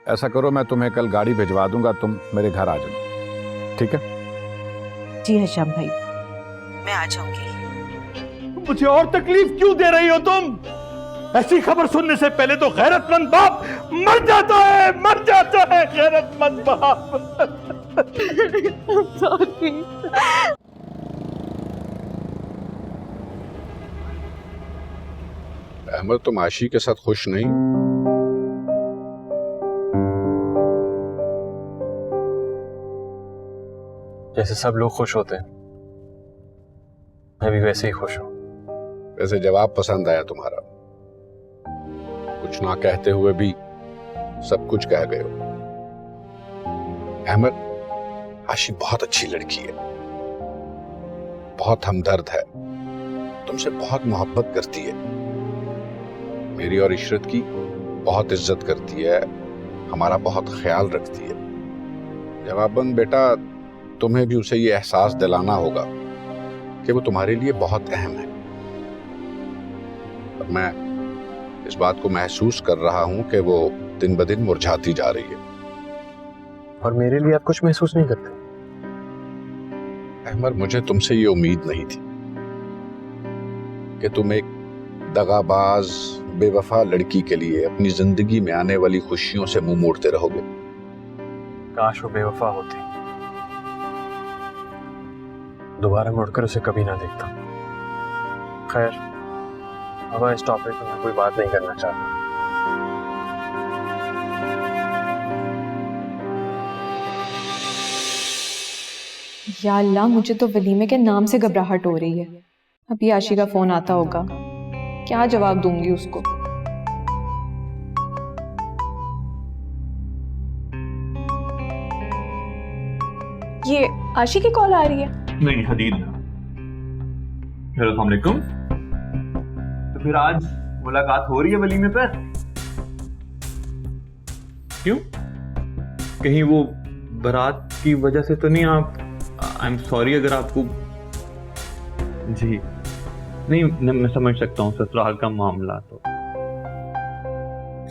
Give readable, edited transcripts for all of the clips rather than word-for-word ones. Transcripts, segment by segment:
ऐसा करो, मैं तुम्हें कल गाड़ी भिजवा दूंगा, तुम मेरे घर आ जाओ, ठीक है? जी हिशाम भाई, मैं आ जाऊंगी। मुझे और तकलीफ क्यों दे रही हो तुम? ऐसी खबर सुनने से पहले तो गैरतमंद बाप मर जाता है गैरतमंद बाप। अहमद, तुम आशी के साथ खुश नहीं? जैसे सब लोग खुश होते हैं, मैं भी वैसे ही खुश हूं। वैसे जवाब पसंद आया तुम्हारा, कुछ ना कहते हुए भी सब कुछ कह गए हो। अहमद, आशी बहुत अच्छी लड़की है, बहुत हमदर्द है, तुमसे बहुत मोहब्बत करती है, मेरी और इशरत की बहुत इज्जत करती है, हमारा बहुत ख्याल रखती है। जवाबन बेटा, तुम्हें भी उसे ये एहसास दिलाना होगा कि वो तुम्हारे लिए बहुत अहम है। और मैं इस बात को महसूस कर रहा हूं कि वो दिन ब दिन मुरझाती जा रही है। और मेरे लिए आप कुछ महसूस नहीं करते? अहमद, मुझे तुमसे ये उम्मीद नहीं थी कि तुम एक दगाबाज बेवफा लड़की के लिए अपनी जिंदगी में आने वाली खुशियों से मुंह मोड़ते रहोगे। काश वो बेवफा होती, दोबारा मुड़कर उसे कभी ना देखता। खैर, अब इस टॉपिक पर मैं कोई बात नहीं करना चाहता। या अल्लाह, मुझे तो वलीमे के नाम से घबराहट हो रही है। अभी आशी का फोन आता होगा, क्या जवाब दूंगी उसको? ये आशी की कॉल आ रही है। नहीं हदीद, अस्सलाम वालेकुम। तो फिर आज मुलाकात हो रही है वलीमे पर? क्यों? कहीं वो बारात की वजह से तो नहीं? आप आई एम सॉरी अगर आपको। जी नहीं, मैं समझ सकता हूँ ससुराल का मामला। तो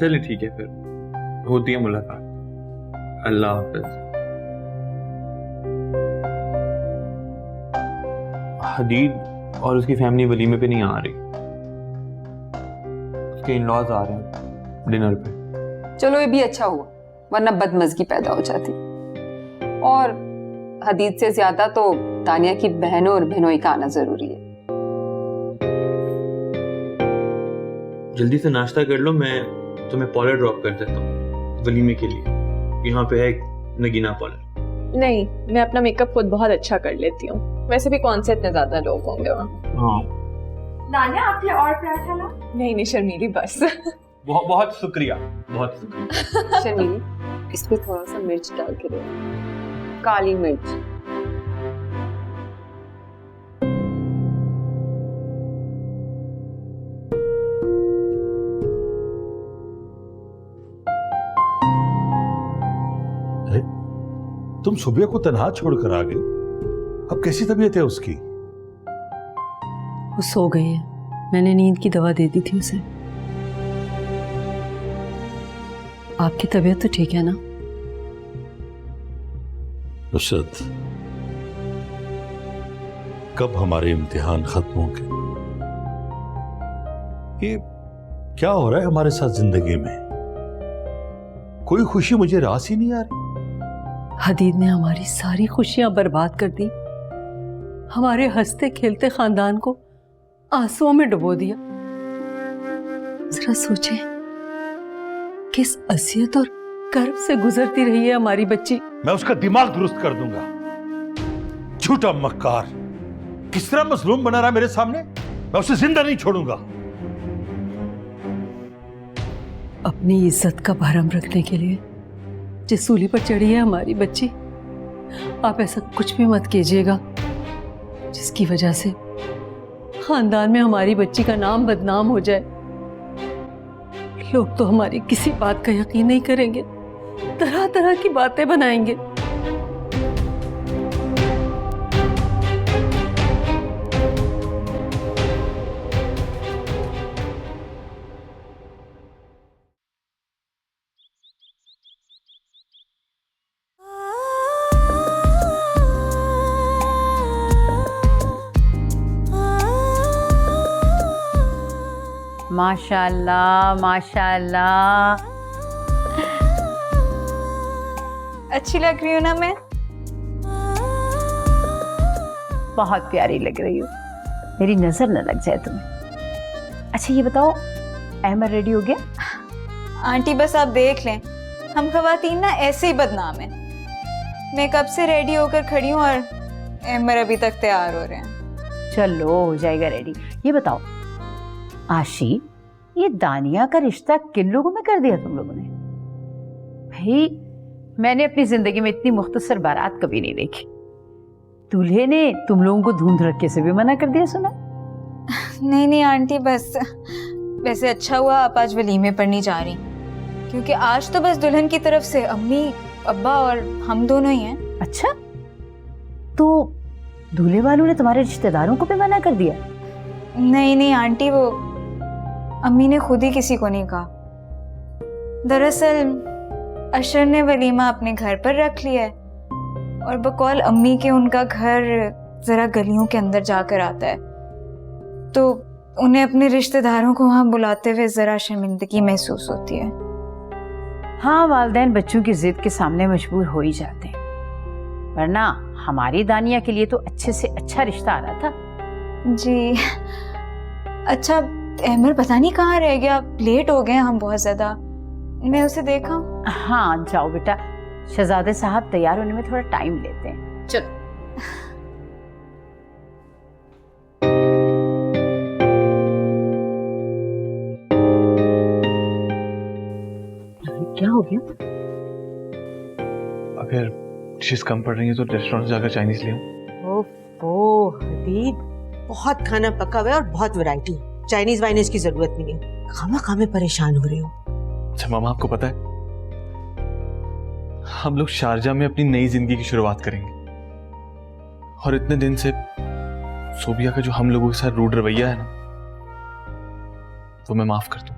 चलिए ठीक है, फिर होती है मुलाकात। अल्लाह हाफिज। हदीद और उसकी फैमिली वलीमे पे नहीं आ रही, उसके इन-लॉज आ रहे हैं डिनर पे। चलो ये भी अच्छा हुआ, वरना बदमज़गी पैदा हो जाती। और हदीद से ज्यादा तो तानिया की बहनों और बहनोई का आना जरूरी है। जल्दी से नाश्ता कर लो, मैं तुम्हें पॉलर ड्रॉप कर देता हूँ वलीमे के लिए। यहाँ पे है एक नगीना पॉलर। नहीं, मैं अपना मेकअप खुद बहुत अच्छा कर लेती हूँ। वैसे भी कौन से इतने ज्यादा लोग होंगे वहाँ। हाँ, नानिया आप लिए और पराठा ला? नहीं शर्मीली, बस। बहुत बहुत शुक्रिया, बहुत शुक्रिया। शर्मीली, इसमें थोड़ा सा मिर्च डाल के दो, काली मिर्च। तुम सुबह को तन्हा छोड़कर आ गई, अब कैसी तबीयत है उसकी? वो सो गई है, मैंने नींद की दवा दे दी थी उसे। आपकी तबीयत तो ठीक है ना? नुसरत, कब हमारे इम्तिहान खत्म होंगे? ये क्या हो रहा है हमारे साथ जिंदगी में? कोई खुशी मुझे रास ही नहीं आ रही। हदीद ने हमारी सारी खुशियां बर्बाद कर दी, हमारे हंसते खेलते खानदान को आंसुओं में डुबो दिया। जरा सोचें किस असियत और कर्ब से गुजरती रही है हमारी बच्ची। मैं उसका दिमाग दुरुस्त कर दूंगा। झूठा मक्कार किस तरह मजलूम बना रहा है मेरे सामने, मैं उसे जिंदा नहीं छोड़ूंगा। अपनी इज्जत का भरम रखने के लिए जिस सूली पर चढ़ी है हमारी बच्ची, आप ऐसा कुछ भी मत कीजिएगा जिसकी वजह से खानदान में हमारी बच्ची का नाम बदनाम हो जाए। लोग तो हमारी किसी बात का यकीन नहीं करेंगे, तरह तरह की बातें बनाएंगे। माशाल्लाह माशाल्लाह। अच्छी लग रही हूँ ना मैं? बहुत प्यारी लग रही हो, मेरी नजर न लग जाए तुम्हें। अच्छा ये बताओ, अहमद रेडी हो गया? आंटी बस आप देख लें, हम खवातीन ना ऐसे ही बदनाम हैं। मैं कब से रेडी होकर खड़ी हूँ और अहमद अभी तक तैयार हो रहे हैं। चलो हो जाएगा रेडी। ये बताओ आशी, ये दानिया का रिश्ता किन लोगों में कर दिया तुम लोगों ने? भाई मैंने अपनी जिंदगी में इतनी मुख्तसर बारात कभी नहीं देखी। दूल्हे ने तुम लोगों को धूम धड़के से भी मना कर दिया सुना? नहीं नहीं आंटी, बस वैसे अच्छा हुआ आप आज वलीमे पर नहीं जा रही, क्योंकि आज तो बस दुल्हन की तरफ से अम्मी अब्बा और हम दोनों ही हैं। अच्छा, तो दूल्हे वालों ने तुम्हारे रिश्तेदारों को भी मना कर दिया? नहीं नहीं आंटी, वो अम्मी ने खुद ही किसी को नहीं कहा। दरअसल अशर ने वलीमा अपने घर पर रख लिया है और बकौल अम्मी के उनका घर जरा गलियों के अंदर जाकर आता है, तो उन्हें अपने रिश्तेदारों को वहां बुलाते हुए जरा शर्मिंदगी महसूस होती है। हाँ, वालिदैन बच्चों की जिद के सामने मजबूर हो ही जाते हैं, वरना हमारी दानिया के लिए तो अच्छे से अच्छा रिश्ता आ रहा था। जी अच्छा, अहमद पता नहीं कहाँ रह गया, लेट हो गए हम बहुत ज्यादा। मैं उसे देखा। हाँ जाओ बेटा, शहजादे साहब तैयार होने में थोड़ा टाइम लेते हैं। चलो। क्या हो गया? अगर डिशेस कम पड़ रही है तो रेस्टोरेंट जाकर चाइनीज ले आऊं। ओह हदीद, बहुत खाना पका हुआ है और बहुत वैरायटी है, चाइनीज वाइनीज की जरूरत नहीं है। खामा परेशान हो रहे हो। अच्छा मामा, आपको पता है हम लोग शारजा में अपनी नई जिंदगी की शुरुआत करेंगे, और इतने दिन से सोबिया का जो हम लोगों के साथ रूड रवैया है ना, वो मैं माफ कर दूं।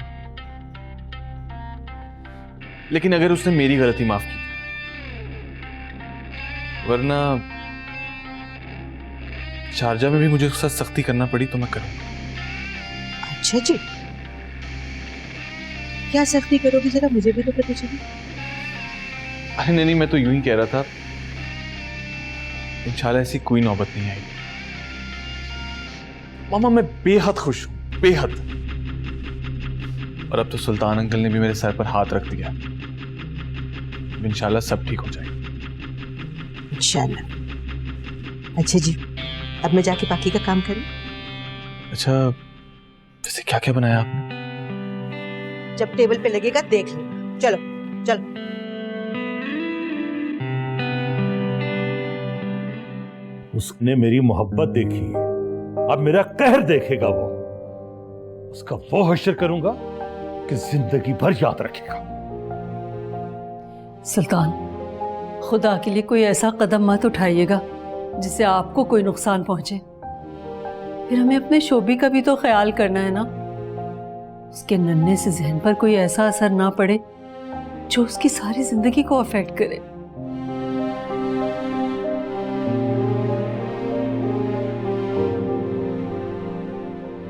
लेकिन अगर उसने मेरी गलती माफ की, वरना शारजा में भी मुझे उसके साथ सख्ती करना पड़ी तो मैं करूंगा। अच्छा जी, क्या सख्ती करोगे, जरा मुझे भी तो पता चले। अरे नहीं, मैं तो यूं ही कह रहा था, इंशाल्लाह ऐसी कोई नौबत नहीं आएगी। मामा मैं बेहद खुश हूं, बेहद। और अब तो सुल्तान अंकल ने भी मेरे सर पर हाथ रख दिया, इंशाल्लाह सब ठीक हो जाएगा। इंशाल्लाह। अच्छा जी, अब मैं जाके बाकी का काम करूं। अच्छा वैसे क्या क्या बनाया आपने? जब टेबल पे लगेगा देख लो। चलो चलो। उसने मेरी मोहब्बत देखी, अब मेरा कहर देखेगा वो। उसका वो हश्र करूंगा कि जिंदगी भर याद रखेगा। सुल्तान, खुदा के लिए कोई ऐसा कदम मत उठाइएगा जिससे आपको कोई नुकसान पहुंचे। फिर हमें अपने शोभी का भी तो ख्याल करना है ना। उसके नन्हे से जहन पर कोई ऐसा असर ना पड़े जो उसकी सारी जिंदगी को अफेक्ट करे।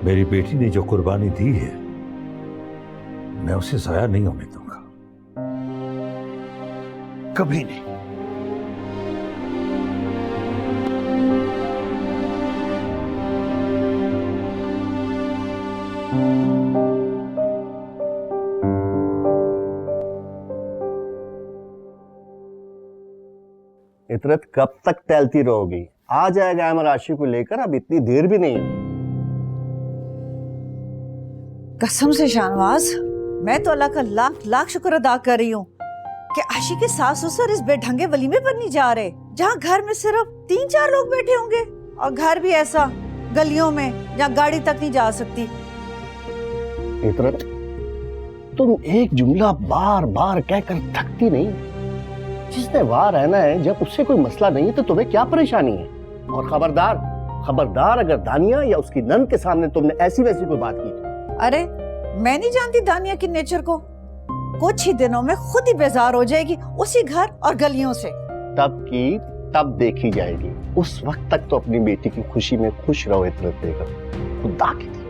मेरी बेटी ने जो कुर्बानी दी है, मैं उसे जाया नहीं होने दूंगा, कभी नहीं। इतरत कब तक टहलती रहोगी? आ जाएगा अमर आशी को लेकर, अब इतनी देर भी नहीं है। कसम से शाहनवाज, मैं तो अल्लाह का लाख लाख शुक्र अदा कर रही हूँ कि आशी के सास ससुर इस बेढंगे वलीमे पर नहीं जा रहे, जहाँ घर में सिर्फ 3-4 लोग बैठे होंगे, और घर भी ऐसा गलियों में जहाँ गाड़ी तक नहीं जा सकती। इतरत, तुम एक जुमला बार बार कहकर थकती नहीं? जिसने वहां रहना है, जब उससे कोई मसला नहीं है तो तुम्हें क्या परेशानी है? और खबरदार अगर दानिया या उसकी नंद के सामने तुमने ऐसी वैसी कोई बात की तो। अरे मैं नहीं जानती दानिया की नेचर को, कुछ ही दिनों में खुद ही बेजार हो जाएगी उसी घर और गलियों से। तब की तब देखी जाएगी, उस वक्त तक तो अपनी बेटी की खुशी में खुश रहो इतरत बेगम, खुदा की थी।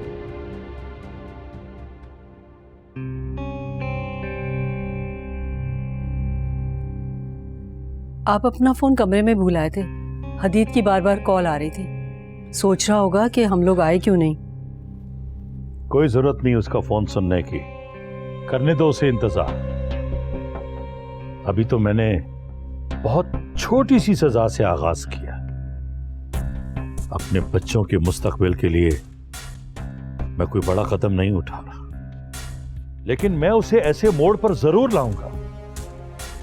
आप अपना फोन कमरे में भुलाए थे। हदीद की बार बार कॉल आ रही थी। सोच रहा होगा कि हम लोग आए क्यों नहीं। कोई जरूरत नहीं उसका फोन सुनने की, करने दो उसे इंतजार। अभी तो मैंने बहुत छोटी सी सजा से आगाज किया। अपने बच्चों के मुस्तकबिल के लिए मैं कोई बड़ा कदम नहीं उठा रहा, लेकिन मैं उसे ऐसे मोड़ पर जरूर लाऊंगा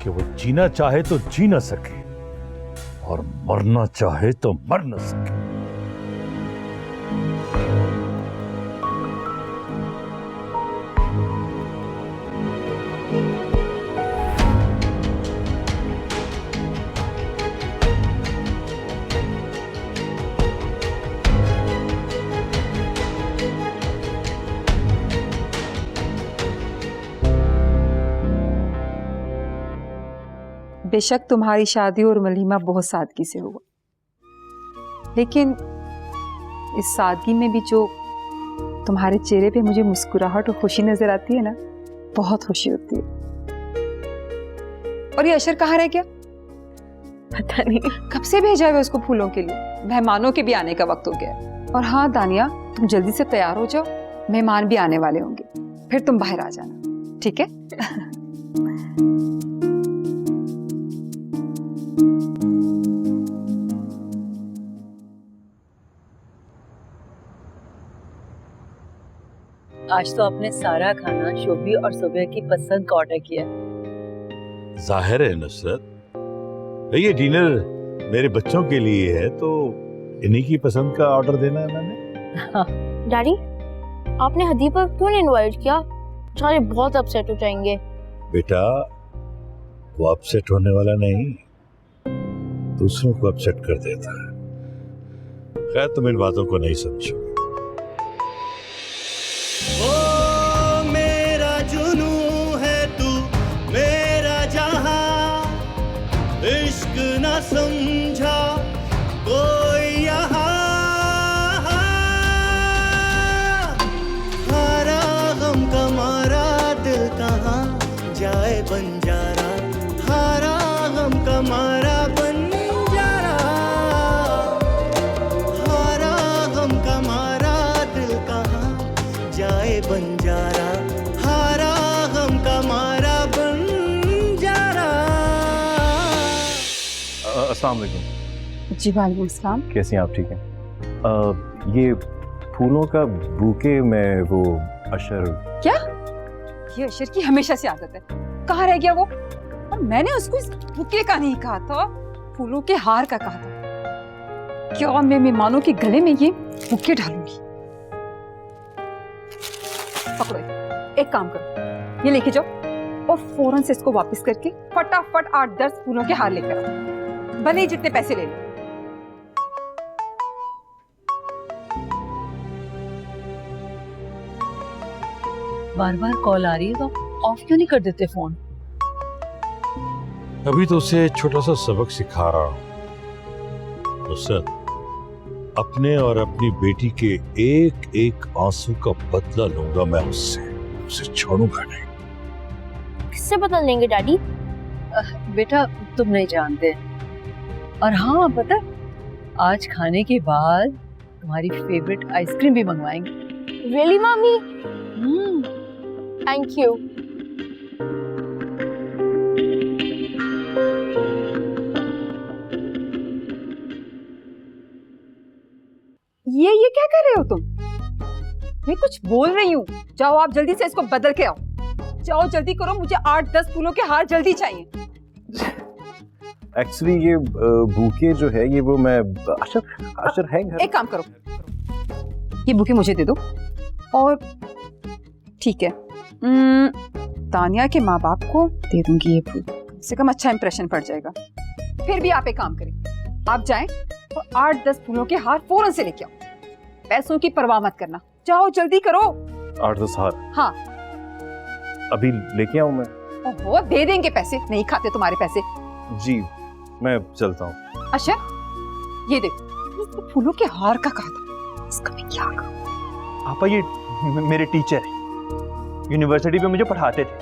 कि वो जीना चाहे तो जी ना सके और मरना चाहे तो मर न सके। बेशक तुम्हारी शादी और वलीमा बहुत सादगी से हुआ, लेकिन इस सादगी में भी जो तुम्हारे चेहरे पे मुझे मुस्कुराहट और खुशी नजर आती है ना, बहुत खुशी होती है। और ये अशर कहाँ रह गया? पता नहीं कब से भेजा है उसको फूलों के लिए। मेहमानों के भी आने का वक्त हो गया है। और हाँ दानिया, तुम जल्दी से तैयार हो जाओ, मेहमान भी आने वाले होंगे, फिर तुम बाहर आ जाना, ठीक है? आज तो आपने सारा खाना शोभी और सुबह की पसंद का ऑर्डर किया। जाहिर है नुसरत, ये डिनर मेरे बच्चों के लिए है तो इन्हीं की पसंद का ऑर्डर देना है मैंने। डैडी, आपने हदीब पर क्यों नहीं इनवाइट किया? सारे बहुत अपसेट हो जाएंगे। बेटा, वो अपसेट होने वाला नहीं, दूसरों को अपसेट कर देता है। खैर, तुम इन बातों को नहीं समझो। मेरा जुनू है तू, मेरा जहां, इश्क न समझा कोई यहाँ। हारा गम का मारा दिल कहाँ जाए बंजारा, हारा गम का मारा बंजारा, हारा गम का मारा दिल कहाँ जाए बंजारा, हारा गम का मारा बंजारा। अस्सलाम वालेकुम। जी वालेकुम अस्सलाम। कैसी हैं आप? ठीक हैं। ये फूलों का बुके में वो अशर। क्या? ये अशर की हमेशा से आदत है। कहाँ रह गया वो? और मैंने उसको इस बुके का नहीं कहा था, फूलों के हार का कहा था। क्या मैं मेहमानों के गले में ये बुके डालूंगी? पकड़ो, एक काम करो, ये लेके जाओ और फौरन से इसको वापस करके फटाफट 8-10 फूलों के हार लेकर आओ, भले ही जितने पैसे ले लो। बार बार कॉल आ रही है तो ऑफ क्यों नहीं कर देते फोन? अभी तो उसे छोटा सा सबक सिखा रहा हूं। नुसरत, अपने और अपनी बेटी के एक एक आंसू का बदला लूंगा मैं उससे, उसे छोड़ूंगा नहीं। किससे बदल लेंगे डैडी? बेटा, तुम नहीं जानते। और हाँ पता, आज खाने के बाद तुम्हारी फेवरेट आइसक्रीम भी मंगवाएंगे। Really mummy? Thank you. ये क्या कर रहे हो तुम? मैं कुछ बोल रही हूँ। जाओ आप जल्दी से इसको बदल के आओ। जाओ जल्दी करो, मुझे 8-10 फूलों के हार जल्दी चाहिए। एक्चुअली ये बुके जो है ये वो मैं अशर है घर। एक काम करो, ये बुके मुझे दे दो और ठीक है, तानिया के माँ बाप को दे दूंगी ये फूल, कम से कम अच्छा इंप्रेशन पड़ जाएगा। फिर भी आप एक काम करें, आप जाएं और 8-10 फूलों के हार फौरन से लेके आओ। पैसों की परवाह मत करना, जाओ जल्दी करो। 8-10 हार? हाँ। अभी लेके आऊं मैं? ओहो, दे देंगे पैसे, नहीं खाते तुम्हारे पैसे। जी, मैं चलता हूँ। अच्छा, ये देखो, इसको फूलों के हार का कहा था, इसका मैं क्या कहूँ? आपा ये मेरे टीचर है, यूनिवर्सिटी पे मुझे पढ़ाते थे।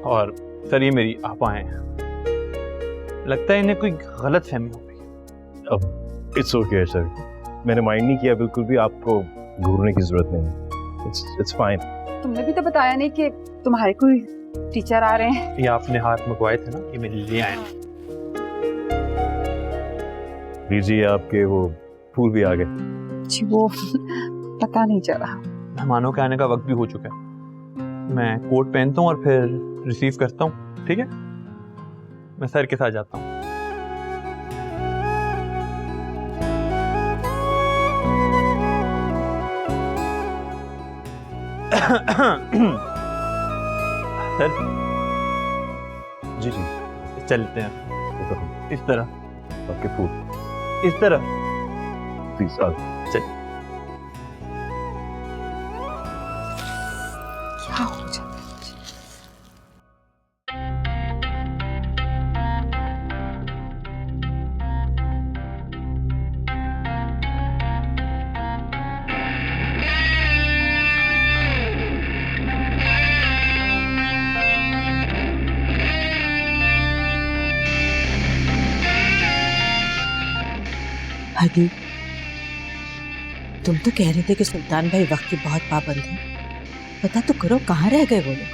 और सर ये मेरी आपा हैं, लगता है इन्हें कोई गलत फहमी हो गई। अब इट्स ओके सर, मैंने माइंड नहीं किया बिल्कुल भी, आपको घूरने की जरूरत नहीं, इट्स फाइन। तुमने भी तो बताया नहीं कि तुम्हारे कोई टीचर आ रहे हैं। ये आपने हाथ मंगवाए थे ना, ये मेरे लिए आए हैं। लीजिए आपके वो फूल भी आ गए। जी वो पता नहीं चला। मेहमानों के आने का वक्त भी हो चुका है, मैं कोट पहनता हूँ और फिर रिसीव करता हूँ, ठीक है? मैं सर के साथ जाता हूँ। सर जी जी चलते हैं इस तरह। आपके फूल इस तरह प्लीज आ चल। क्या हो जाता है? हदीब, तुम तो कह रहे थे कि सुल्तान भाई वक्त की बहुत पाबंद है, पता तो करो कहाँ रह गए वो लोग।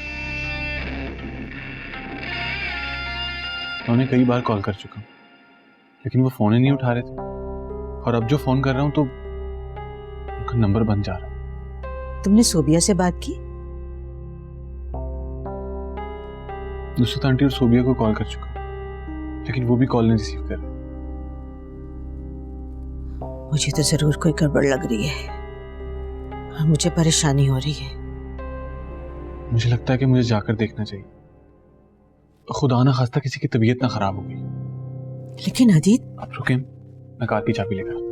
उन्हें कई बार कॉल कर चुका हूँ लेकिन वो फोन ही नहीं उठा रहे थे, और अब जो फोन कर रहा हूँ तो उनका नंबर बंद जा रहा है। तुमने सोबिया से बात की? नुसरत आंटी और सोबिया को कॉल कर चुका हूँ लेकिन वो भी कॉल नहीं रिसीव कर रहे। मुझे तो जरूर कोई गड़बड़ लग रही है, मुझे परेशानी हो रही है। मुझे लगता है कि मुझे जाकर देखना चाहिए, खुदा ना खास्ता किसी की तबीयत ना खराब हो गई। लेकिन अदीत, आप रुकें, मैं कार की चाबी लेकर आता हूं।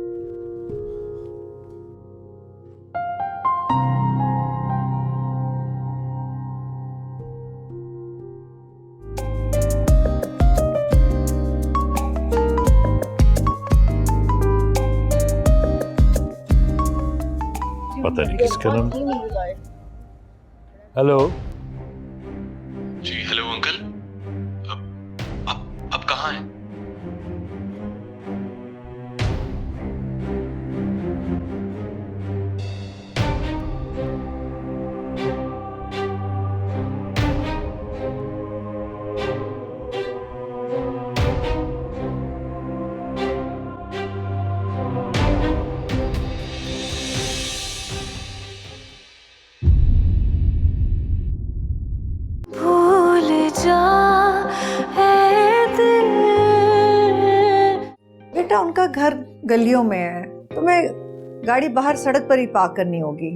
पता नहीं किसका नंबर। हेलो जी हेलो अंकल, अब कहाँ हैं? बेटा उनका घर गलियों में है, तुम्हें गाड़ी बाहर सड़क पर ही पार्क करनी होगी।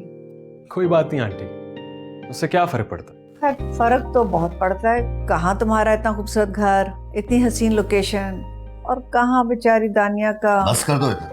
कोई बात नहीं आंटी, उससे क्या फर्क पड़ता? खैर फर्क तो बहुत पड़ता है। कहाँ तुम्हारा इतना खूबसूरत घर, इतनी हसीन लोकेशन, और कहाँ बेचारी दानिया का। बस कर दो इतना।